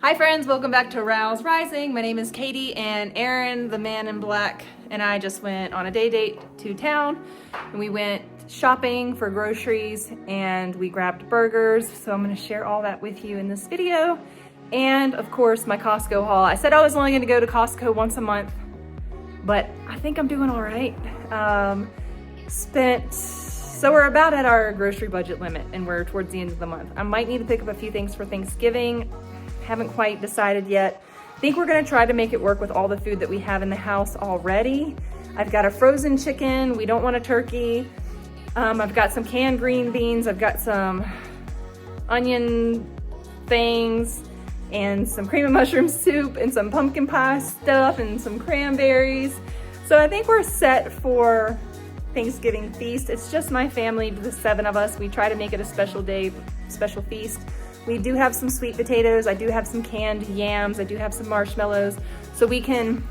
Hi friends, welcome back to Rouse Rising. My name is Katie, and Aaron, the man in black, and I just went on a day date to town, and we went shopping for groceries and we grabbed burgers. So I'm gonna share all that with you in this video. And of course, my Costco haul. I said I was only gonna go to Costco once a month, but I think I'm doing all right. So we're about at our grocery budget limit, and we're towards the end of the month. I might need to pick up a few things for Thanksgiving. Haven't quite decided yet. I think we're gonna try to make it work with all the food that we have in the house already. I've got a frozen chicken. We don't want a turkey. I've got some canned green beans. I've got some onion things and some cream of mushroom soup and some pumpkin pie stuff and some cranberries. So I think we're set for Thanksgiving feast. It's just my family, the 7 of us. We try to make it a special day, special feast. We do have some sweet potatoes. I do have some canned yams. I do have some marshmallows. So we can,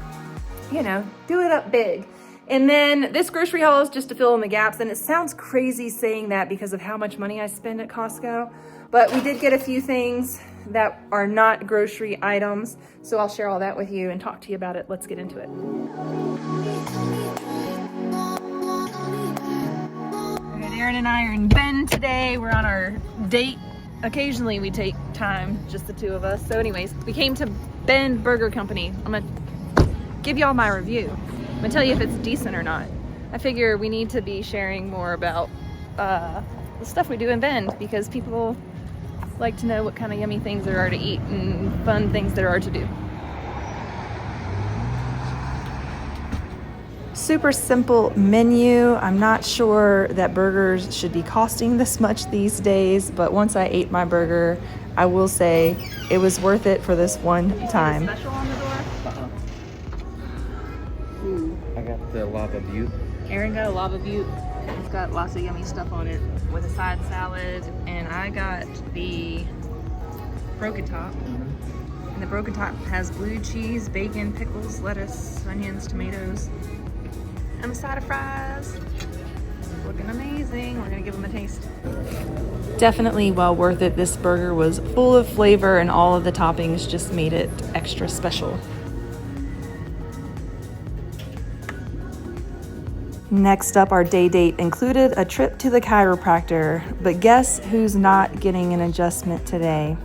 do it up big. And then this grocery haul is just to fill in the gaps. And it sounds crazy saying that because of how much money I spend at Costco. But we did get a few things that are not grocery items. So I'll share all that with you and talk to you about it. Let's get into it. All right, Aaron and I are in Bend today. We're on our date. Occasionally we take time, just the 2 of us. So anyways, we came to Bend Burger Company. I'm gonna give y'all my review. I'm gonna tell you if it's decent or not. I figure we need to be sharing more about the stuff we do in Bend because people like to know what kind of yummy things there are to eat and fun things there are to do. Super simple menu. I'm not sure that burgers should be costing this much these days, but once I ate my burger, I will say it was worth it for this one time. Special on the door? Ooh. I got the lava butte. Aaron got a lava butte. It's got lots of yummy stuff on it with a side salad, and I got the broken top. And the broken top has blue cheese, bacon, pickles, lettuce, onions, tomatoes, and a side of fries. Looking amazing. We're gonna give them a taste. Definitely well worth it. This burger was full of flavor and all of the toppings just made it extra special. Next up, our day date included a trip to the chiropractor, but guess who's not getting an adjustment today?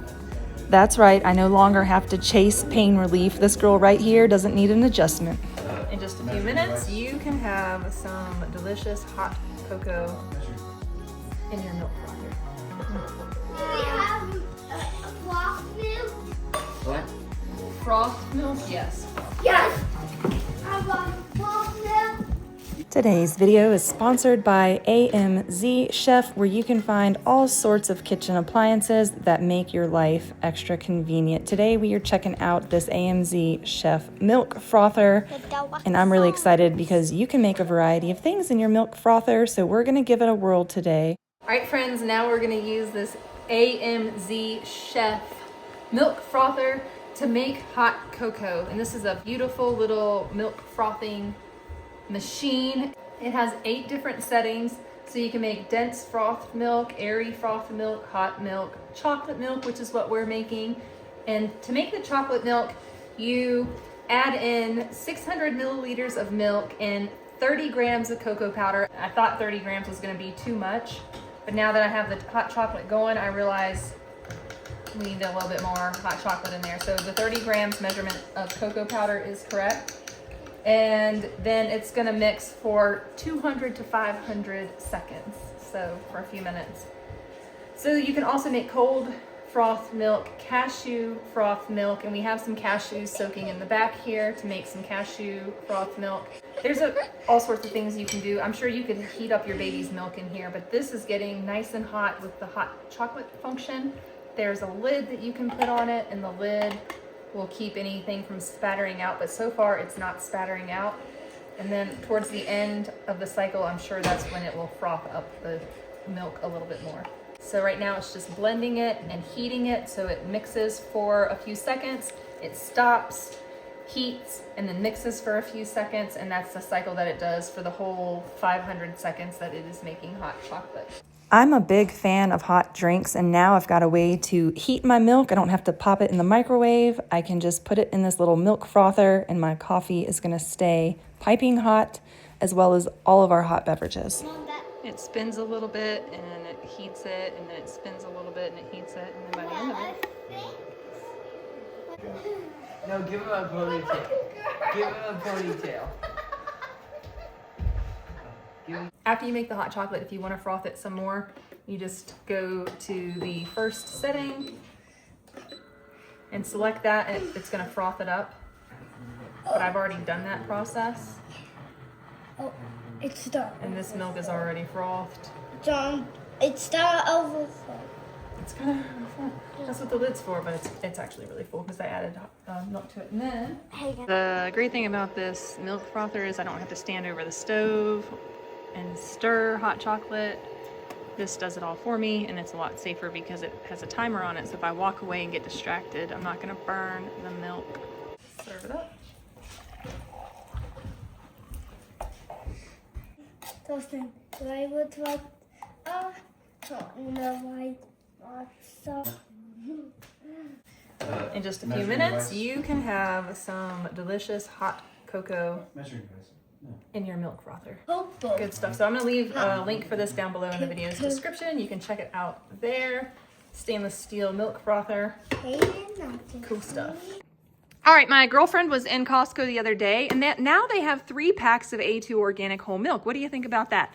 That's right, I no longer have to chase pain relief. This girl right here doesn't need an adjustment. In just a few minutes, you can have some delicious hot cocoa in your milk frother. We have froth milk. What? Froth milk? Yes. Yes. I want froth milk. Today's video is sponsored by AMZ Chef, where you can find all sorts of kitchen appliances that make your life extra convenient. Today we are checking out this AMZ Chef milk frother, and I'm really excited because you can make a variety of things in your milk frother, so we're gonna give it a whirl today. All right, friends, now we're gonna use this AMZ Chef milk frother to make hot cocoa, and this is a beautiful little milk frothing machine. It has 8 different settings, so you can make dense frothed milk, airy frothed milk, hot milk, chocolate milk, which is what we're making. And to make the chocolate milk, you add in 600 milliliters of milk and 30 grams of cocoa powder. I thought 30 grams was going to be too much, but now that I have the hot chocolate going, I realize we need a little bit more hot chocolate in there. So the 30 grams measurement of cocoa powder is correct. And then it's gonna mix for 200 to 500 seconds, so for a few minutes. So you can also make cold froth milk, cashew froth milk, and we have some cashews soaking in the back here to make some cashew froth milk. There's all sorts of things you can do. I'm sure you could heat up your baby's milk in here, but this is getting nice and hot with the hot chocolate function. There's a lid that you can put on it, and the lid will keep anything from spattering out, but so far it's not spattering out. And then towards the end of the cycle, I'm sure that's when it will froth up the milk a little bit more. So right now it's just blending it and heating it so it mixes for a few seconds, it stops, heats, and then mixes for a few seconds, and that's the cycle that it does for the whole 500 seconds that it is making hot chocolate. I'm a big fan of hot drinks, and now I've got a way to heat my milk. I don't have to pop it in the microwave. I can just put it in this little milk frother, and my coffee is going to stay piping hot, as well as all of our hot beverages. It spins a little bit, and then it heats it, and then it spins a little bit, and it heats it, and then by the end of it... No, give him a ponytail. Give him a ponytail. After you make the hot chocolate, if you want to froth it some more, you just go to the first setting and select that, and it's going to froth it up. But I've already done that process. Oh, it's done. And this milk is already frothed. It's done overflow. It's kind of full. That's what the lid's for, but it's actually really full because I added milk to it. And then the great thing about this milk frother is I don't have to stand over the stove and stir hot chocolate. This does it all for me, and it's a lot safer because it has a timer on it. So if I walk away and get distracted, I'm not going to burn the milk. Serve it up. Justin, I would like In just a few minutes, you can have some delicious hot cocoa in your milk frother. Good stuff. So I'm going to leave a link for this down below in the video's description. You can check it out there. Stainless steel milk frother. Cool stuff. All right, my girlfriend was in Costco the other day, and now they have 3 packs of A2 organic whole milk. What do you think about that?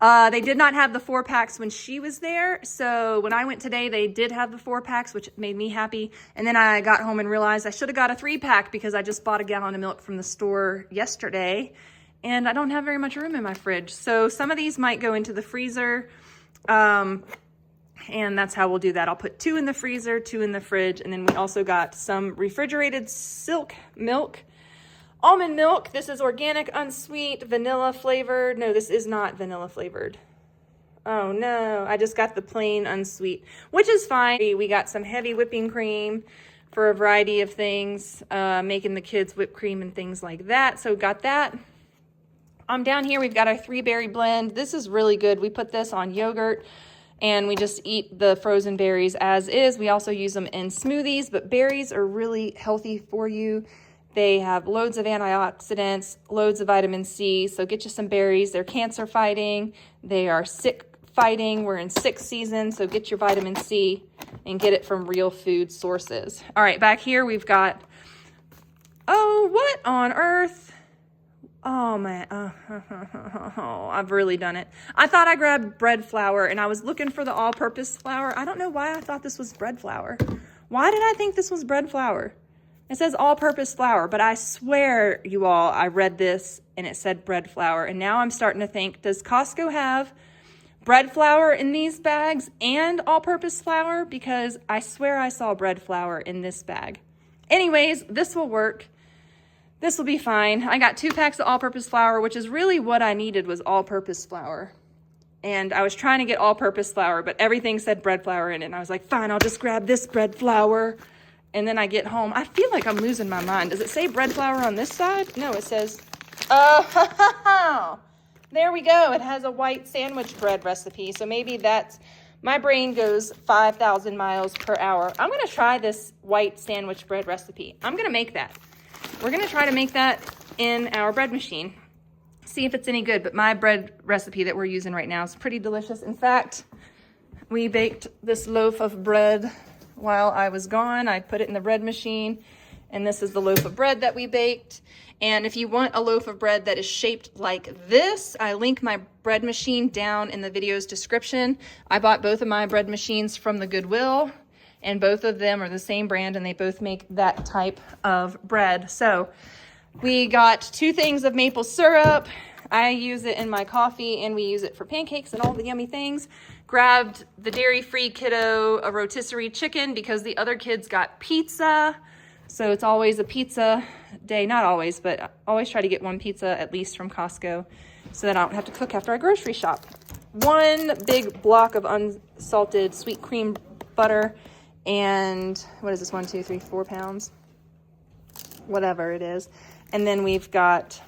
They did not have the 4 packs when she was there. So when I went today, they did have the 4 packs, which made me happy. And then I got home and realized I should have got a 3-pack because I just bought a gallon of milk from the store yesterday. And I don't have very much room in my fridge. So some of these might go into the freezer. And that's how we'll do that. I'll put 2 in the freezer, 2 in the fridge. And then we also got some refrigerated silk milk. Almond milk. This is organic, unsweet, vanilla flavored. No, this is not vanilla flavored. Oh no, I just got the plain unsweet, which is fine. We got some heavy whipping cream for a variety of things, making the kids whipped cream and things like that. So got that. Down here, we've got our 3-berry blend. This is really good. We put this on yogurt and we just eat the frozen berries as is. We also use them in smoothies, but berries are really healthy for you. They have loads of antioxidants, loads of vitamin C, so get you some berries. They're cancer fighting, they are sick fighting. We're in sick season, so get your vitamin C and get it from real food sources. All right, back here we've got, oh, what on earth? Oh man, I've really done it. I thought I grabbed bread flour and I was looking for the all-purpose flour. I don't know why I thought this was bread flour. Why did I think this was bread flour? It says all-purpose flour, but I swear, you all, I read this and it said bread flour. And now I'm starting to think, does Costco have bread flour in these bags and all-purpose flour? Because I swear I saw bread flour in this bag. Anyways, this will work. This will be fine. I got 2 packs of all-purpose flour, which is really what I needed was all-purpose flour. And I was trying to get all-purpose flour, but everything said bread flour in it. And I was like, fine, I'll just grab this bread flour. And then I get home. I feel like I'm losing my mind. Does it say bread flour on this side? No, it says, oh, there we go. It has a white sandwich bread recipe. So maybe that's, my brain goes 5,000 miles per hour. I'm going to try this white sandwich bread recipe. I'm going to make that. We're going to try to make that in our bread machine. See if it's any good. But my bread recipe that we're using right now is pretty delicious. In fact, we baked this loaf of bread while I was gone. I put it in the bread machine, and this is the loaf of bread that we baked. And if you want a loaf of bread that is shaped like this, I link my bread machine down in the video's description. I bought both of my bread machines from the Goodwill, and both of them are the same brand, and they both make that type of bread. So we got 2 things of maple syrup. I use it in my coffee, and we use it for pancakes and all the yummy things. Grabbed the dairy-free kiddo a rotisserie chicken because the other kids got pizza. So it's always a pizza day. Not always, but I always try to get 1 pizza at least from Costco so that I don't have to cook after I grocery shop. 1 big block of unsalted sweet cream butter. And what is this? 1, 2, 3, 4 pounds? Whatever it is. And then we've got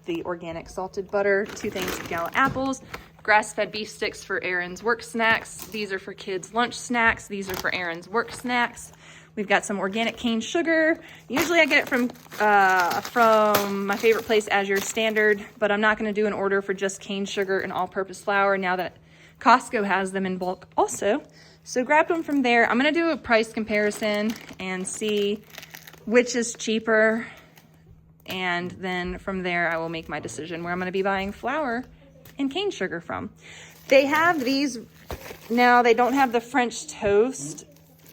the organic salted butter, 2 things of gala apples, grass-fed beef sticks for Aaron's work snacks. These are for kids' lunch snacks. These are for Aaron's work snacks. We've got some organic cane sugar. Usually I get it from my favorite place, As Your Standard, but I'm not gonna do an order for just cane sugar and all-purpose flour now that Costco has them in bulk also. So grabbed them from there. I'm gonna do a price comparison and see which is cheaper. And then from there, I will make my decision where I'm gonna be buying flour and cane sugar from. They have these, now they don't have the French toast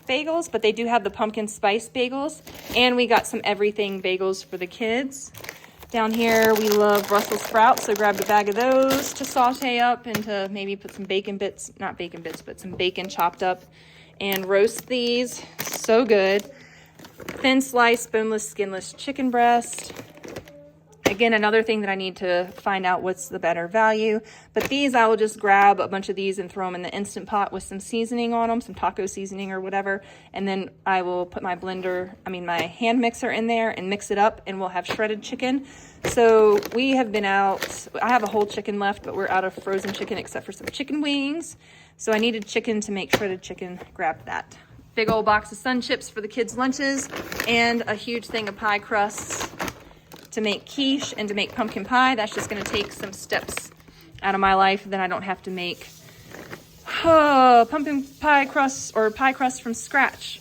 bagels, but they do have the pumpkin spice bagels. And we got some everything bagels for the kids. Down here, we love Brussels sprouts, so grabbed a bag of those to saute up and to maybe put some bacon bits, not bacon bits, but some bacon chopped up and roast these. So good. Thin slice, boneless, skinless chicken breast. Again, another thing that I need to find out what's the better value. But these, I will just grab a bunch of these and throw them in the Instant Pot with some seasoning on them, some taco seasoning or whatever. And then I will put my my hand mixer in there and mix it up, and we'll have shredded chicken. So we have been out, I have a whole chicken left, but we're out of frozen chicken except for some chicken wings. So I needed chicken to make shredded chicken, grabbed that. Big old box of Sun Chips for the kids' lunches, and a huge thing of pie crusts to make quiche and to make pumpkin pie. That's just gonna take some steps out of my life. Then I don't have to make pumpkin pie crust or pie crust from scratch.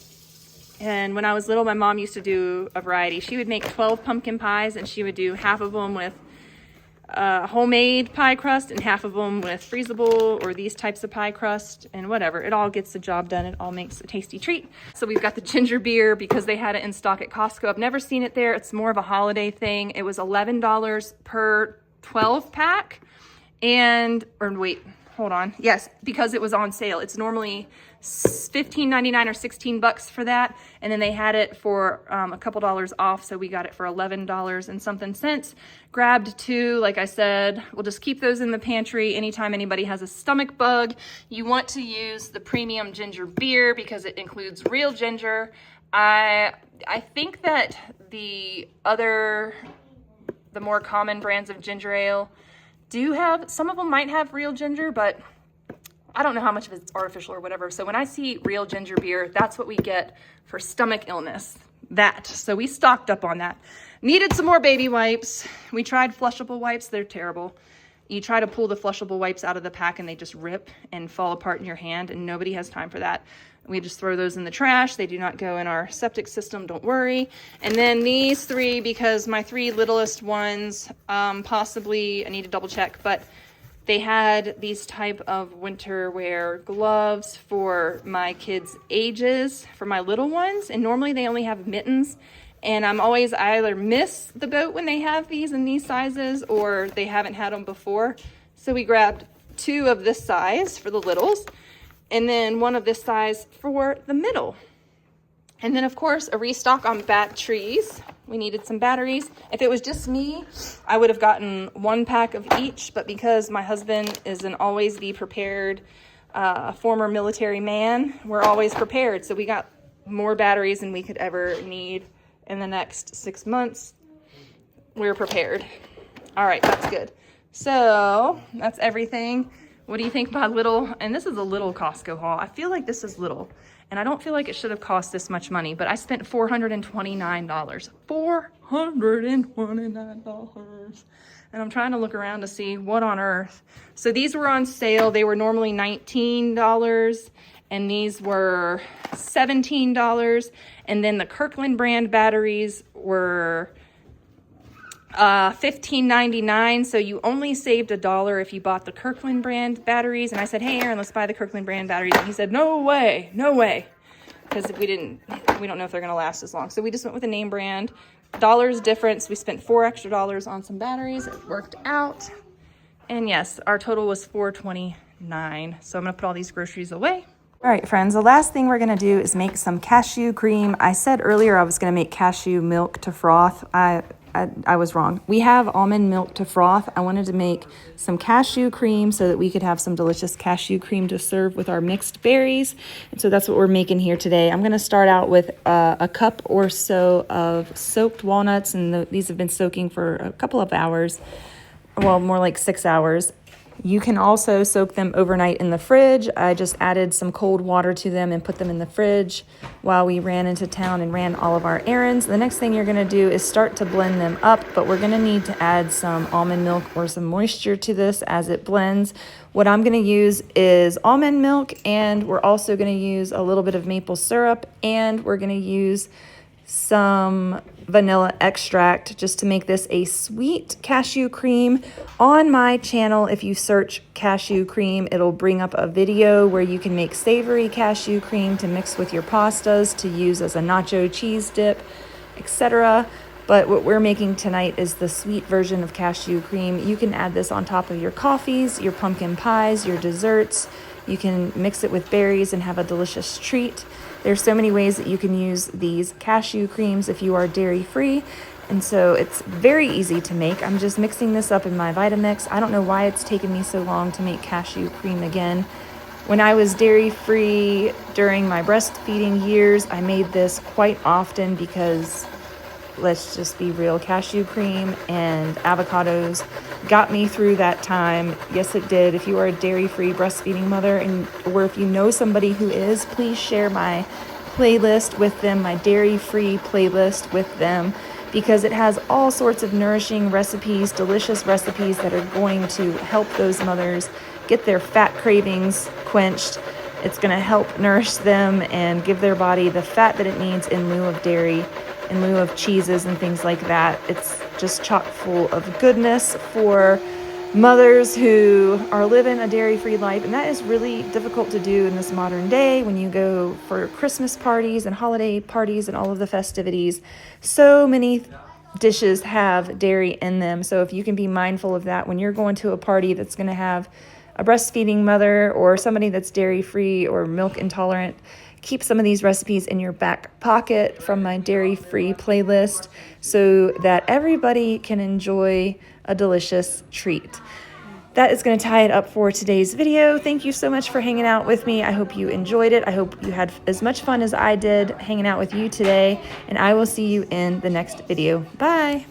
And when I was little, my mom used to do a variety. She would make 12 pumpkin pies, and she would do half of them with homemade pie crust and half of them with freezable or these types of pie crust, and whatever. It all gets the job done. It all makes a tasty treat. So we've got the ginger beer because they had it in stock at Costco. I've never seen it there. It's more of a holiday thing. It was $11 per 12 pack. Yes, because it was on sale. It's normally $15.99 or $16 for that, and then they had it for a couple dollars off, so we got it for $11 and something cents. Grabbed two, like I said. We'll just keep those in the pantry. Anytime anybody has a stomach bug, you want to use the premium ginger beer because it includes real ginger. I think that the more common brands of ginger ale do have, some of them might have real ginger, but I don't know how much of it's artificial or whatever. So when I see real ginger beer, that's what we get for stomach illness. So we stocked up on that. Needed some more baby wipes. We tried flushable wipes. They're terrible. You try to pull the flushable wipes out of the pack and they just rip and fall apart in your hand, and nobody has time for that. We just throw those in the trash. They do not go in our septic system, don't worry. And then these three, because my three littlest ones, possibly, I need to double check, but they had these type of winter wear gloves for my kids' ages, for my little ones. And normally they only have mittens. And I either miss the boat when they have these in these sizes, or they haven't had them before. So we grabbed two of this size for the littles, and then one of this size for the middle. And then of course, a restock on batteries. We needed some batteries. If it was just me, I would have gotten one pack of each, but because my husband is an always be prepared former military man, we're always prepared. So we got more batteries than we could ever need in the next 6 months. We're prepared. All right, that's good. So that's everything. What do you think about little, and this is a little Costco haul. I feel like this is little, and I don't feel like it should have cost this much money, but I spent $429. $429. And I'm trying to look around to see what on earth. So these were on sale. They were normally $19, and these were $17. And then the Kirkland brand batteries were $15.99. So you only saved $1 if you bought the Kirkland brand batteries. And I said, hey Aaron, let's buy the Kirkland brand batteries. And he said, no way, because if we don't know if they're gonna last as long. So we just went with a name brand. Dollars difference. We spent $4 extra on some batteries. It worked out. And yes, our total was $429. So I'm gonna put all these groceries away. All right, friends, the last thing we're gonna do is make some cashew cream. I said earlier I was gonna make cashew milk to froth. I was wrong. We have almond milk to froth. I wanted to make some cashew cream so that we could have some delicious cashew cream to serve with our mixed berries. And so that's what we're making here today. I'm going to start out with a cup or so of soaked walnuts, and these have been soaking for a couple of hours. Well, more like 6 hours. You can also soak them overnight in the fridge. I just added some cold water to them and put them in the fridge while we ran into town and ran all of our errands. The next thing you're gonna do is start to blend them up, but we're gonna need to add some almond milk or some moisture to this as it blends. What I'm gonna use is almond milk, and we're also gonna use a little bit of maple syrup, and we're gonna use some vanilla extract just to make this a sweet cashew cream. On my channel, if you search cashew cream, it'll bring up a video where you can make savory cashew cream to mix with your pastas to use as a nacho cheese dip, etc. But what we're making tonight is the sweet version of cashew cream. You can add this on top of your coffees, your pumpkin pies, your desserts. You can mix it with berries and have a delicious treat. There's so many ways that you can use these cashew creams if you are dairy-free, and so it's very easy to make. I'm just mixing this up in my Vitamix. I don't know why it's taken me so long to make cashew cream again. When I was dairy-free during my breastfeeding years, I made this quite often because, let's just be real, cashew cream and avocados got me through that time. Yes, it did. If you are a dairy-free breastfeeding mother, or if you know somebody who is, please share my playlist with them, my dairy-free playlist with them, because it has all sorts of nourishing recipes, delicious recipes that are going to help those mothers get their fat cravings quenched. It's going to help nourish them and give their body the fat that it needs in lieu of dairy, in lieu of cheeses and things like that. It's just chock full of goodness for mothers who are living a dairy-free life, and that is really difficult to do in this modern day when you go for Christmas parties and holiday parties and all of the festivities. So many dishes have dairy in them, so if you can be mindful of that when you're going to a party that's going to have a breastfeeding mother or somebody that's dairy-free or milk intolerant, keep some of these recipes in your back pocket from my dairy-free playlist so that everybody can enjoy a delicious treat. That is going to tie it up for today's video. Thank you so much for hanging out with me. I hope you enjoyed it. I hope you had as much fun as I did hanging out with you today, and I will see you in the next video. Bye!